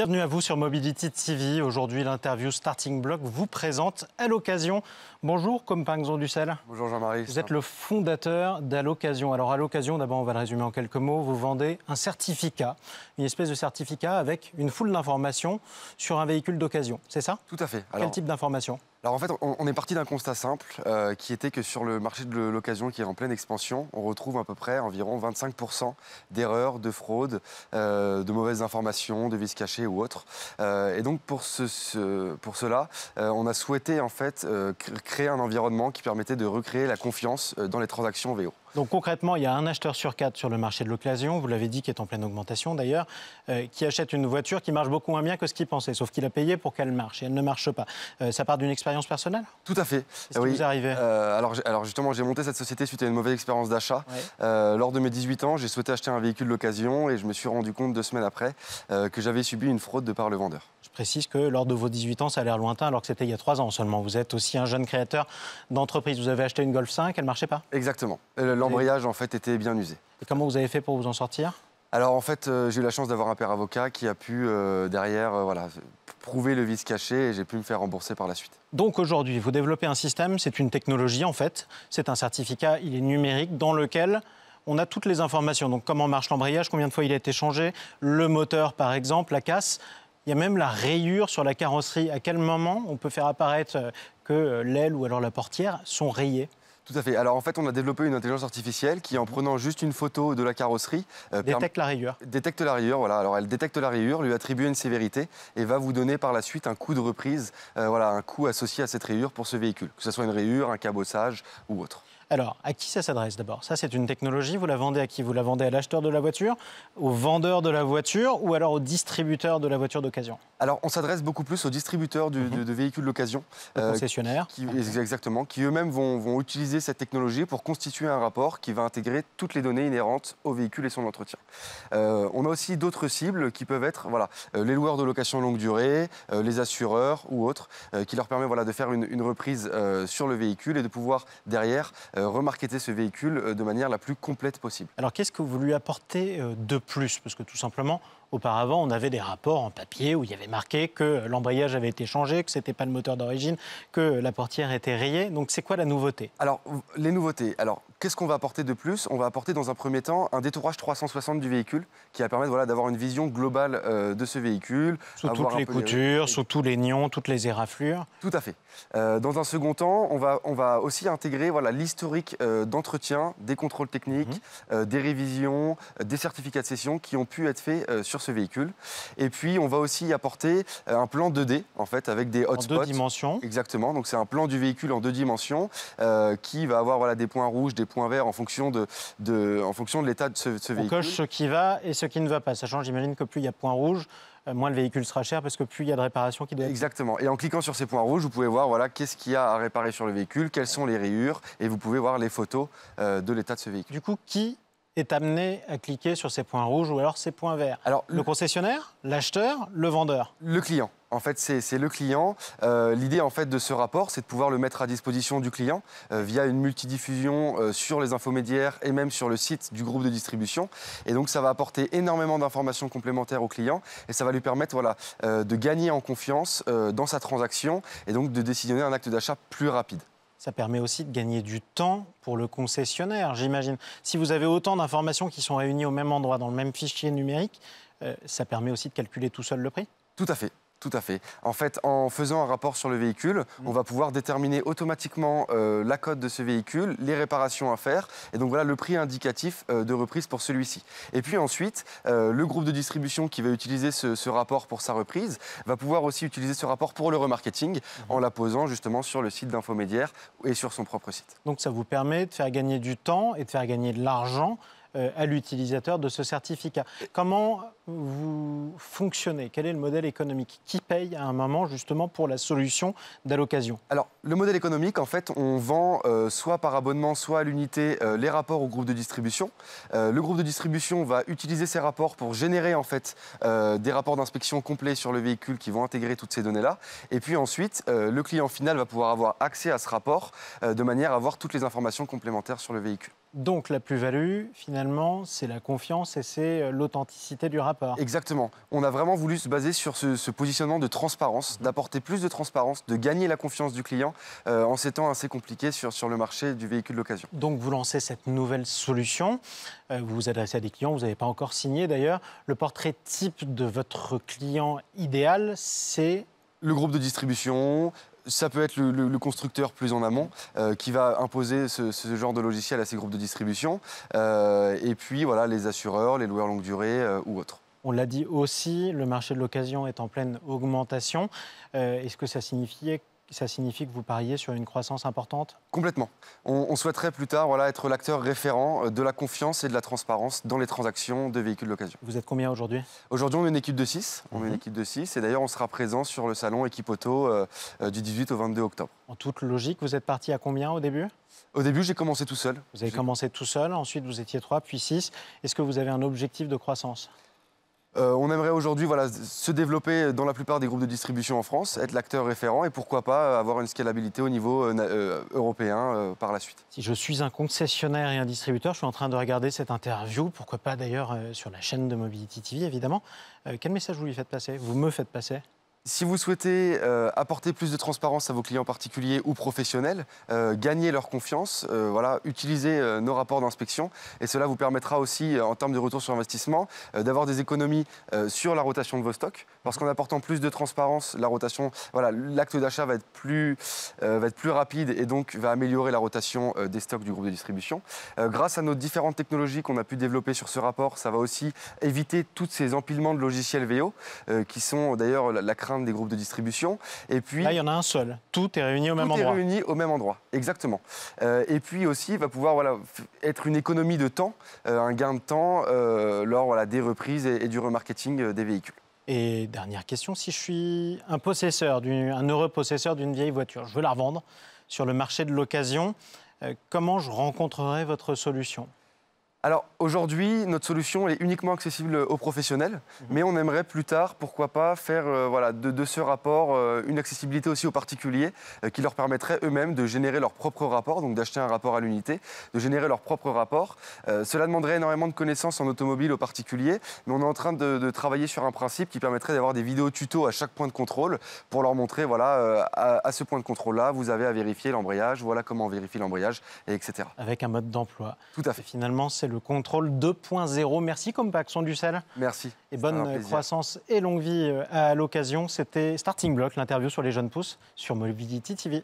Bienvenue à vous sur Mobility TV. Aujourd'hui, l'interview Starting Block vous présente Allocasion. Bonjour, Kompang Dussel. Bonjour Jean-Marie. Vous êtes le fondateur d'Allocasion. Alors Allocasion, d'abord on va le résumer en quelques mots. Vous vendez un certificat, une espèce de certificat avec une foule d'informations sur un véhicule d'occasion. C'est ça? Tout à fait. Quel type d'informations? Alors en fait, on est parti d'un constat simple qui était que sur le marché de l'occasion qui est en pleine expansion, on retrouve à peu près environ 25% d'erreurs, de fraudes, de mauvaises informations, de vices cachés ou autres. Et donc pour cela, on a souhaité en fait créer un environnement qui permettait de recréer la confiance dans les transactions VO. Donc concrètement, il y a un acheteur sur 4 sur le marché de l'occasion, vous l'avez dit, qui est en pleine augmentation d'ailleurs, qui achète une voiture qui marche beaucoup moins bien que ce qu'il pensait, sauf qu'il a payé pour qu'elle marche et elle ne marche pas. Ça part d'une expérience personnelle? Tout à fait. Qu'est-ce qui vous est arrivé? Alors justement, j'ai monté cette société suite à une mauvaise expérience d'achat. Ouais. Lors de mes 18 ans, j'ai souhaité acheter un véhicule d'occasion et je me suis rendu compte 2 semaines après que j'avais subi une fraude de par le vendeur. Je précise que lors de vos 18 ans, ça a l'air lointain alors que c'était il y a 3 ans seulement. Vous êtes aussi un jeune créateur d'entreprise. Vous avez acheté une Golf 5, elle ne marchait pas? Exactement. L'embrayage en fait était bien usé. Et comment vous avez fait pour vous en sortir? Alors en fait, j'ai eu la chance d'avoir un père avocat qui a pu derrière prouver le vice caché et j'ai pu me faire rembourser par la suite. Donc aujourd'hui, vous développez un système, c'est une technologie en fait, c'est un certificat, il est numérique dans lequel on a toutes les informations. Donc comment marche l'embrayage, combien de fois il a été changé, le moteur par exemple, la casse. Il y a même la rayure sur la carrosserie. À quel moment on peut faire apparaître que l'aile ou alors la portière sont rayées? Tout à fait. Alors en fait, on a développé une intelligence artificielle qui, en prenant juste une photo de la carrosserie, détecte la rayure. Détecte la rayure, voilà. Alors elle détecte la rayure, lui attribue une sévérité et va vous donner par la suite un coût de reprise, un coût associé à cette rayure pour ce véhicule, que ce soit une rayure, un cabossage ou autre. Alors, à qui ça s'adresse d'abord? Ça, c'est une technologie. Vous la vendez à qui? Vous la vendez à l'acheteur de la voiture, au vendeur de la voiture ou alors au distributeur de la voiture d'occasion? Alors, on s'adresse beaucoup plus aux distributeurs de véhicules d'occasion. Concessionnaires. Exactement, qui eux-mêmes vont utiliser cette technologie pour constituer un rapport qui va intégrer toutes les données inhérentes au véhicule et son entretien. On a aussi d'autres cibles qui peuvent être les loueurs de location longue durée, les assureurs ou autres, qui leur permet de faire une reprise sur le véhicule et de pouvoir derrière remarketer ce véhicule de manière la plus complète possible. Alors qu'est-ce que vous lui apportez de plus? Parce que tout simplement, auparavant, on avait des rapports en papier où il y avait marqué que l'embrayage avait été changé, que ce n'était pas le moteur d'origine, que la portière était rayée. Donc c'est quoi la nouveauté? Alors, les nouveautés. Alors, qu'est-ce qu'on va apporter de plus? On va apporter dans un premier temps un détourage 360 du véhicule qui va permettre d'avoir une vision globale de ce véhicule. Sous toutes les coutures, sous tous les nions, toutes les éraflures. Tout à fait. Dans un second temps, on va aussi intégrer l'historique d'entretien, des contrôles techniques, des révisions, des certificats de cession qui ont pu être faits sur ce véhicule. Et puis, on va aussi apporter un plan 2D, en fait, avec des hotspots. En 2 dimensions. Exactement. Donc, c'est un plan du véhicule en 2 dimensions qui va avoir des points rouges, des points verts en fonction de l'état de ce véhicule. On coche ce qui va et ce qui ne va pas. Sachant, j'imagine que plus il y a point rouge, moins le véhicule sera cher parce que plus il y a de réparations qui doivent être... Exactement. Et en cliquant sur ces points rouges, vous pouvez voir qu'est-ce qu'il y a à réparer sur le véhicule, quelles sont les rayures, et vous pouvez voir les photos de l'état de ce véhicule. Du coup, qui est amené à cliquer sur ces points rouges ou alors ces points verts? Alors, le concessionnaire, l'acheteur, le vendeur? Le client. En fait, c'est le client. L'idée en fait de ce rapport, c'est de pouvoir le mettre à disposition du client via une multidiffusion sur les infomédiaires et même sur le site du groupe de distribution. Et donc, ça va apporter énormément d'informations complémentaires au client et ça va lui permettre de gagner en confiance dans sa transaction et donc de décisionner un acte d'achat plus rapide. Ça permet aussi de gagner du temps pour le concessionnaire, j'imagine. Si vous avez autant d'informations qui sont réunies au même endroit, dans le même fichier numérique, ça permet aussi de calculer tout seul le prix? Tout à fait. Tout à fait. En fait, en faisant un rapport sur le véhicule, on va pouvoir déterminer automatiquement la cote de ce véhicule, les réparations à faire, et donc voilà le prix indicatif de reprise pour celui-ci. Et puis ensuite, le groupe de distribution qui va utiliser ce rapport pour sa reprise va pouvoir aussi utiliser ce rapport pour le remarketing en l'apposant justement sur le site d'Infomédiaire et sur son propre site. Donc ça vous permet de faire gagner du temps et de faire gagner de l'argent à l'utilisateur de ce certificat. Comment vous fonctionnez? Quel est le modèle économique? Qui paye à un moment justement pour la solution d'Allocasion? Alors, le modèle économique, en fait, on vend soit par abonnement, soit à l'unité les rapports au groupe de distribution. Le groupe de distribution va utiliser ces rapports pour générer en fait des rapports d'inspection complets sur le véhicule qui vont intégrer toutes ces données-là. Et puis ensuite, le client final va pouvoir avoir accès à ce rapport de manière à avoir toutes les informations complémentaires sur le véhicule. Donc la plus-value, finalement, c'est la confiance et c'est l'authenticité du rapport. Exactement. On a vraiment voulu se baser sur ce positionnement de transparence, d'apporter plus de transparence, de gagner la confiance du client en ces temps assez compliqués sur le marché du véhicule d'occasion. Donc vous lancez cette nouvelle solution, vous vous adressez à des clients, vous n'avez pas encore signé d'ailleurs. Le portrait type de votre client idéal, c'est... Le groupe de distribution, ça peut être le constructeur plus en amont qui va imposer ce genre de logiciel à ses groupes de distribution. Et puis voilà, les assureurs, les loueurs longue durée ou autres. On l'a dit aussi, le marché de l'occasion est en pleine augmentation. Est-ce que ça signifie que vous pariez sur une croissance importante? Complètement. On souhaiterait plus tard être l'acteur référent de la confiance et de la transparence dans les transactions de véhicules d'occasion. Vous êtes combien aujourd'hui? Aujourd'hui, on est une équipe de 6. Et d'ailleurs, on sera présent sur le salon Équipe Auto du 18 au 22 octobre. En toute logique, vous êtes parti à combien au début? Au début, j'ai commencé tout seul. Vous avez commencé tout seul, ensuite vous étiez 3, puis 6. Est-ce que vous avez un objectif de croissance? On aimerait aujourd'hui se développer dans la plupart des groupes de distribution en France, être l'acteur référent et pourquoi pas avoir une scalabilité au niveau européen par la suite. Si je suis un concessionnaire et un distributeur, je suis en train de regarder cette interview, pourquoi pas d'ailleurs sur la chaîne de Mobility TV évidemment. Quel message vous lui faites passer? Vous me faites passer? Si vous souhaitez apporter plus de transparence à vos clients particuliers ou professionnels, gagner leur confiance, utilisez nos rapports d'inspection et cela vous permettra aussi, en termes de retour sur investissement, d'avoir des économies sur la rotation de vos stocks. Parce qu'en apportant plus de transparence, la rotation, l'acte d'achat va être plus rapide et donc va améliorer la rotation des stocks du groupe de distribution. Grâce à nos différentes technologies qu'on a pu développer sur ce rapport, ça va aussi éviter tous ces empilements de logiciels VO qui sont d'ailleurs la crainte des groupes de distribution. Et puis, là, il y en a un seul. Tout est réuni au même endroit. Tout est réuni au même endroit, exactement. Et puis aussi, il va pouvoir être une économie de temps, un gain de temps lors des reprises et du remarketing des véhicules. Et dernière question, si je suis un heureux possesseur d'une vieille voiture, je veux la revendre sur le marché de l'occasion, comment je rencontrerai votre solution ? Alors aujourd'hui, notre solution est uniquement accessible aux professionnels, mais on aimerait plus tard, pourquoi pas, faire de ce rapport une accessibilité aussi aux particuliers qui leur permettrait eux-mêmes de générer leur propre rapport, donc d'acheter un rapport à l'unité, de générer leur propre rapport. Cela demanderait énormément de connaissances en automobile aux particuliers, mais on est en train de travailler sur un principe qui permettrait d'avoir des vidéos tutos à chaque point de contrôle pour leur montrer, à ce point de contrôle-là, vous avez à vérifier l'embrayage, voilà comment on vérifie l'embrayage, etc. Avec un mode d'emploi. Tout à fait. Et finalement, c'est le contrôle 2.0. Merci Compact, son du sel. Merci. Et bonne croissance et longue vie à l'occasion. C'était Starting Block, l'interview sur les jeunes pousses sur Mobility TV.